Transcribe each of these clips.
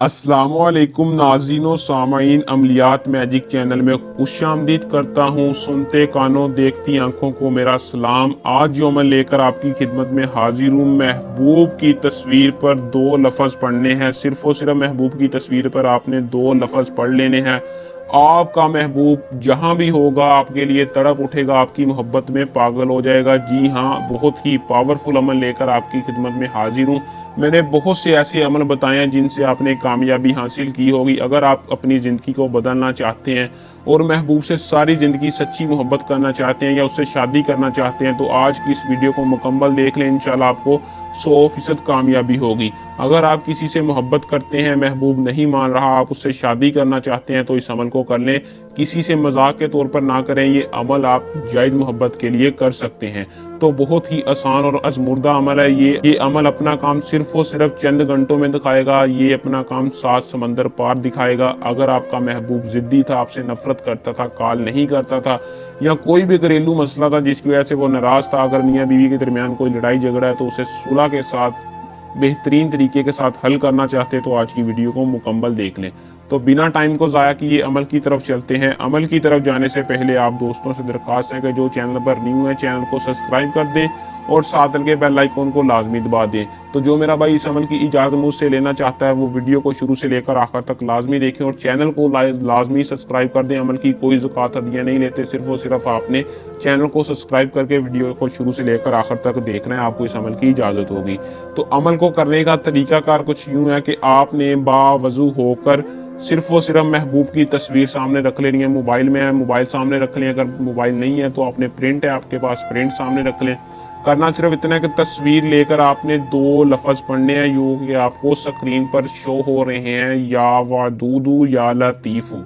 अस्सलाम वालेकुम नाज़रीन व सामाईन, अमलियात मैजिक चैनल में खुशामदीद करता हूँ। सुनते कानों देखती आंखों को मेरा सलाम। आज जो मैं लेकर आपकी खिदमत में हाजिर हूँ, महबूब की तस्वीर पर दो लफ्ज़ पढ़ने हैं। सिर्फ और सिर्फ महबूब की तस्वीर पर आपने दो लफ्ज़ पढ़ लेने हैं। आपका महबूब जहाँ भी होगा आपके लिए तड़प उठेगा, आपकी मोहब्बत में पागल हो जाएगा। जी हाँ, बहुत ही पावरफुल अमल लेकर आपकी खिदमत में हाजिर हूँ। मैंने बहुत से ऐसे अमल बताए हैं जिनसे आपने कामयाबी हासिल की होगी। अगर आप अपनी ज़िंदगी को बदलना चाहते हैं और महबूब से सारी ज़िंदगी सच्ची मोहब्बत करना चाहते हैं या उससे शादी करना चाहते हैं, तो आज की इस वीडियो को मुकम्मल देख लें। इंशाल्लाह आपको 100% कामयाबी होगी। अगर आप किसी से मोहब्बत करते हैं, महबूब नहीं मान रहा, आप उससे शादी करना चाहते हैं, तो इस अमल को कर लें। किसी से मजाक के तौर पर ना करें, ये अमल आप जायज़ मोहब्बत के लिए कर सकते हैं। तो बहुत ही आसान और अज़मुर्दा अमल है ये अमल अपना काम सिर्फ और सिर्फ चंद घंटों में दिखाएगा। ये अपना काम 7 समंदर पार दिखाएगा। अगर आपका महबूब ज़िद्दी था, आपसे नफरत करता था, कॉल नहीं करता था, या कोई भी घरेलू मसला था जिसकी वजह से वो नाराज़ था, अगर मियाँ बीवी के दरमियान कोई लड़ाई झगड़ा है, तो उसे सुलह के साथ बेहतरीन तरीके के साथ हल करना चाहते हैं, तो आज की वीडियो को मुकम्मल देख लें। तो बिना टाइम को ज़ाया किए अमल की तरफ चलते हैं। अमल की तरफ जाने से पहले आप दोस्तों से दरख्वास्त है कि जो चैनल पर न्यू है, चैनल को सब्सक्राइब कर दें और साथ के बेल आइकन को लाजमी दबा दें। तो जो मेरा भाई इस अमल की इजाज़त मुझसे लेना चाहता है, वो वीडियो को शुरू से लेकर आखिर तक लाजमी देखें और चैनल को लाजमी सब्सक्राइब कर दें। अमल की कोई ज़कात हदिया नहीं लेते, सिर्फ और सिर्फ आपने चैनल को सब्सक्राइब करके वीडियो को शुरू से लेकर आखिर तक देखना है, आपको इस अमल की इजाज़त होगी। तो अमल को करने का तरीकाकार कुछ यूँ है कि आपने बावज़ू होकर सिर्फ और सिर्फ महबूब की तस्वीर सामने रख लेनी है। मोबाइल में है, मोबाइल सामने रख लें। अगर मोबाइल नहीं है तो आपने प्रिंट है आपके पास, प्रिंट सामने रख लें। करना सिर्फ इतना है कि तस्वीर लेकर आपने दो लफ्ज़ पढ़ने हैं, जो कि आपको स्क्रीन पर शो हो रहे हैं, या वादूदू या लतीफ़ू।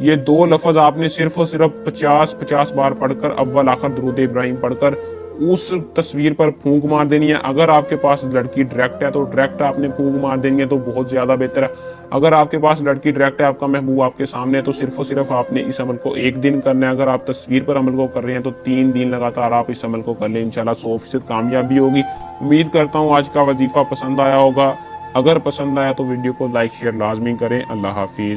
ये दो लफ्ज़ आपने सिर्फ और सिर्फ 50 बार पढ़कर अव्वल आखिर दुरूद इब्राहिम पढ़कर उस तस्वीर पर फूंक मार देनी है। अगर आपके पास लड़की डायरेक्ट है तो डायरेक्ट आपने फूंक मार देनी है, तो बहुत ज़्यादा बेहतर है। अगर आपके पास लड़की डायरेक्ट है, आपका महबूब आपके सामने है, तो सिर्फ और सिर्फ आपने इस अमल को एक दिन करना है। अगर आप तस्वीर पर अमल को कर रहे हैं तो 3 दिन लगातार आप इस अमल को कर लें। इंशाल्लाह 100% कामयाबी होगी। उम्मीद करता हूँ आज का वजीफा पसंद आया होगा। अगर पसंद आया तो वीडियो को लाइक शेयर लाजमी करें। अल्लाह हाफिज़।